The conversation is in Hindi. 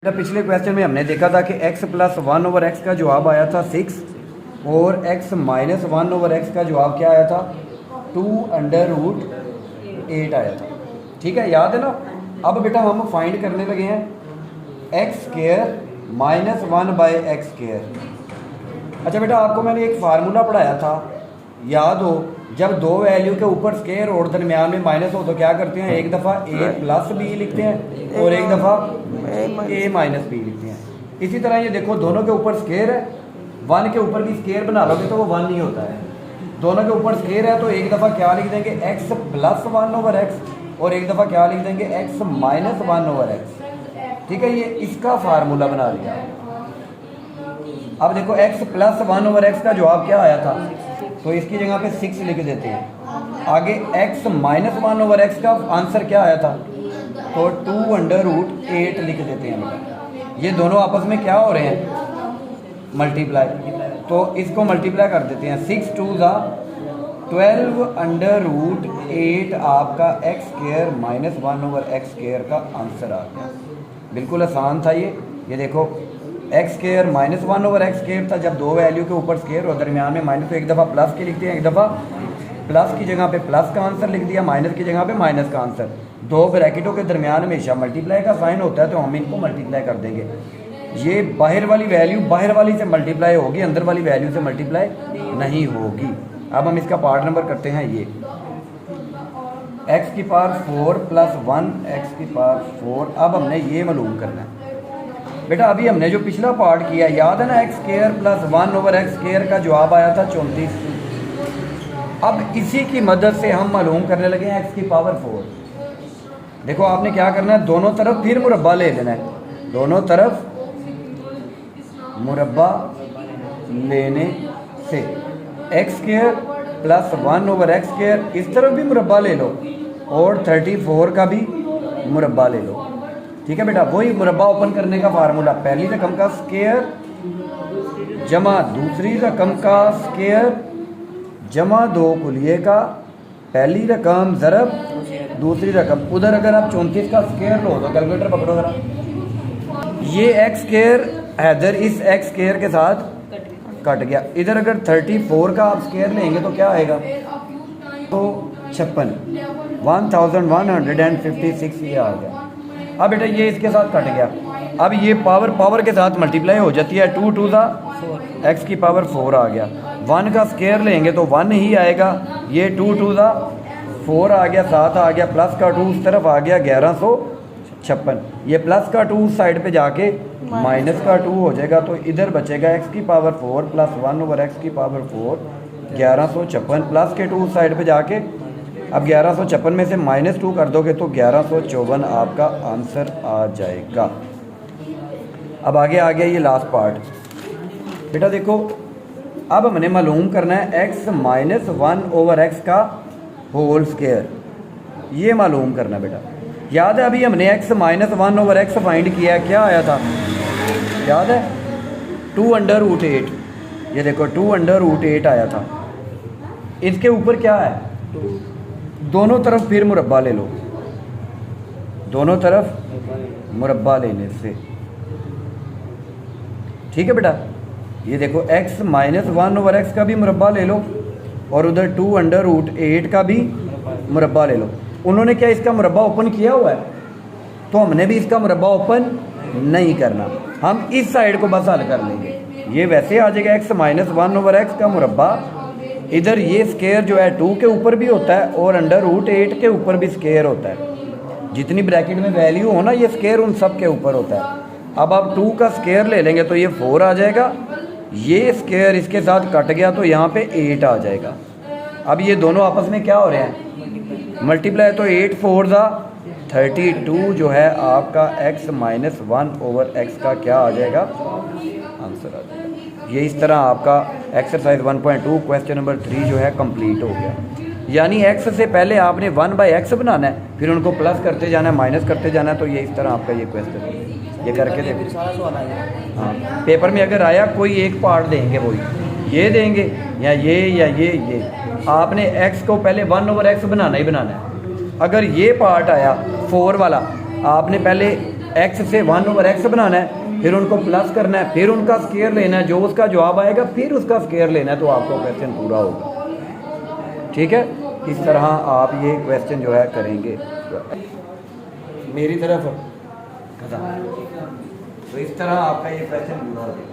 पिछले क्वेश्चन में हमने देखा था कि x प्लस 1 ओवर एक्स का जवाब आया था 6 और x माइनस 1 ओवर एक्स का जवाब क्या आया था 2 अंडर रूट 8 आया था। ठीक है, याद है ना। अब बेटा हम फाइंड करने लगे हैं x square minus 1 by x square. अच्छा बेटा, आपको मैंने एक फार्मूला पढ़ाया था, याद हो, जब दो वैल्यू के ऊपर स्क्वायर और दरमियान में माइनस हो तो क्या करते हैं, एक दफ़ा a प्लस बी लिखते हैं और एक दफ़ा a माइनस बी लिखते हैं। इसी तरह ये देखो, दोनों के ऊपर स्क्वायर है, 1 के ऊपर भी स्क्वायर बना लोगे तो वो 1 नहीं होता है। दोनों के ऊपर स्क्वायर है तो एक दफ़ा क्या लिख देंगे x प्लस 1 ओवर एक्स और एक दफ़ा क्या लिख देंगे x माइनस 1 ओवर एक्स। ठीक है, ये इसका फार्मूला बना लिया। अब देखो x प्लस 1 ओवर एक्स का जवाब क्या आया था, तो इसकी जगह पे 6 लिख देते हैं। आगे x माइनस 1 ओवर एक्स का आंसर क्या आया था, तो 2 अंडर रूट 8 लिख देते हैं बेटा। ये दोनों आपस में क्या हो रहे हैं, मल्टीप्लाई, तो इसको मल्टीप्लाई कर देते हैं। 6 2 ज़ा 12 अंडर रूट 8 आपका x square minus 1 over x square का आंसर आ गया। बिल्कुल आसान था ये देखो, x square minus 1 over x square था, जब दो वैल्यू के ऊपर स्क्वायर और दरमियान में माइनस, तो एक दफ़ा प्लस के लिखते हैं, एक दफ़ा प्लस की जगह पे प्लस का आंसर लिख दिया, माइनस की जगह पे माइनस का आंसर। दो ब्रैकेटों के दरमियान हमेशा मल्टीप्लाई का साइन होता है, तो हम इनको मल्टीप्लाई कर देंगे। ये बाहर वाली वैल्यू बाहर वाली से मल्टीप्लाई होगी, अंदर वाली वैल्यू से मल्टीप्लाई नहीं होगी। अब हम इसका पार्ट नंबर करते हैं, ये एक्स की पावर 4 प्लस 1 एक्स की पावर 4। अब हमने ये मालूम करना है बेटा। अभी हमने जो पिछला पार्ट किया, याद है ना, x square plus 1 over x square का जवाब आया था 34। अब इसी की मदद से हम मालूम करने लगे हैं एक्स की पावर 4। देखो आपने क्या करना है, दोनों तरफ फिर मुरब्बा ले लेना है, दोनों तरफ मुरब्बा लेने से x square plus 1 over x square, इस तरफ भी मुरब्बा ले लो और 34 का भी मुरब्बा ले लो। ठीक है बेटा, वही मुरब्बा ओपन करने का फार्मूला, पहली रकम का स्क्वायर जमा दूसरी रकम का स्क्वायर जमा दो कुलिये का पहली रकम ज़रब दूसरी रकम। उधर अगर आप 34 का स्क्वायर लो तो कैलकुलेटर पकड़ो जरा, ये एक्स स्क्वायर इधर इस एक्स स्क्वायर के साथ कट गया। इधर अगर 34 का आप स्क्वायर लेंगे तो क्या आएगा, तो 56 1156 ये आ गया। अब बेटा ये इसके साथ कट गया, अब ये पावर के साथ मल्टीप्लाई हो जाती है, 2 2 ज़ा एक्स की पावर 4 आ गया। 1 का स्क्वायर लेंगे तो 1 ही आएगा, ये 2 2 ज़ा 4 आ गया, 7 आ गया, प्लस का 2 उस तरफ आ गया 1156। ये प्लस का 2 साइड पे जाके माइनस का 2 हो जाएगा, तो इधर बचेगा एक्स की पावर 4 प्लस 1 ओवर एक्स की पावर 4 1156, प्लस के 2 साइड पे जाके अब 1156 में से -2 कर दोगे तो 1154 आपका आंसर आ जाएगा। अब आगे आ गया ये लास्ट पार्ट। बेटा देखो, अब हमने मालूम करना है x माइनस 1 ओवर एक्स का होल स्क्वायर, ये मालूम करना बेटा। याद है अभी हमने x minus 1 over x find किया, क्या आया था, याद है, 2 अंडर रूट 8। ये देखो 2 अंडर रूट 8 आया था। इसके ऊपर क्या है, दोनों तरफ फिर मुरब्बा ले लो, दोनों तरफ मुरब्बा लेने से। ठीक है बेटा, ये देखो x माइनस 1 ओवर एक्स का भी मुरब्बा ले लो और उधर 2 अंडर रूट 8 का भी मुरब्बा ले लो। उन्होंने क्या इसका मुरब्बा ओपन किया हुआ है, तो हमने भी इसका मुरब्बा ओपन नहीं करना, हम इस साइड को बस हल कर लेंगे। ये वैसे आ जाएगा x माइनस 1 ओवर एक्स का मुरब्बा, इधर ये स्क्वायर जो है 2 के ऊपर भी होता है और अंडर रूट 8 के ऊपर भी स्क्वायर होता है। जितनी ब्रैकेट में वैल्यू हो ना, ये स्क्वायर उन सब के ऊपर होता है। अब आप 2 का स्क्वायर ले लेंगे तो ये 4 आ जाएगा, ये स्क्वायर इसके साथ कट गया तो यहाँ पे 8 आ जाएगा। अब ये दोनों आपस में क्या हो रहे हैं, मल्टीप्लाई, तो 8 4 ज़ा 32 जो है आपका x माइनस 1 ओवर एक्स का क्या आ जाएगा, आंसर आ जाएगा। ये इस तरह आपका एक्सरसाइज 1.2 क्वेश्चन नंबर 3 जो है कंप्लीट हो गया। यानी x से पहले आपने 1 बाई एक्स बनाना है, फिर उनको प्लस करते जाना है, माइनस करते जाना है। तो ये इस तरह आपका ये क्वेश्चन है, ये करके देखो। हाँ, पेपर में अगर आया कोई एक पार्ट देंगे, वही ये देंगे या ये आपने x को पहले 1 ओवर एक्स बनाना ही बनाना है। अगर ये पार्ट आया 4 वाला, आपने पहले एक्स से 1 ओवर एक्स बनाना है, फिर उनको प्लस करना है, फिर उनका स्केयर लेना है, जो उसका जवाब आएगा फिर उसका स्केयर लेना है, तो आपको क्वेश्चन पूरा होगा। ठीक है, इस तरह आप ये क्वेश्चन जो है करेंगे मेरी तरफ, तो इस तरह आपका ये क्वेश्चन पूरा होगा।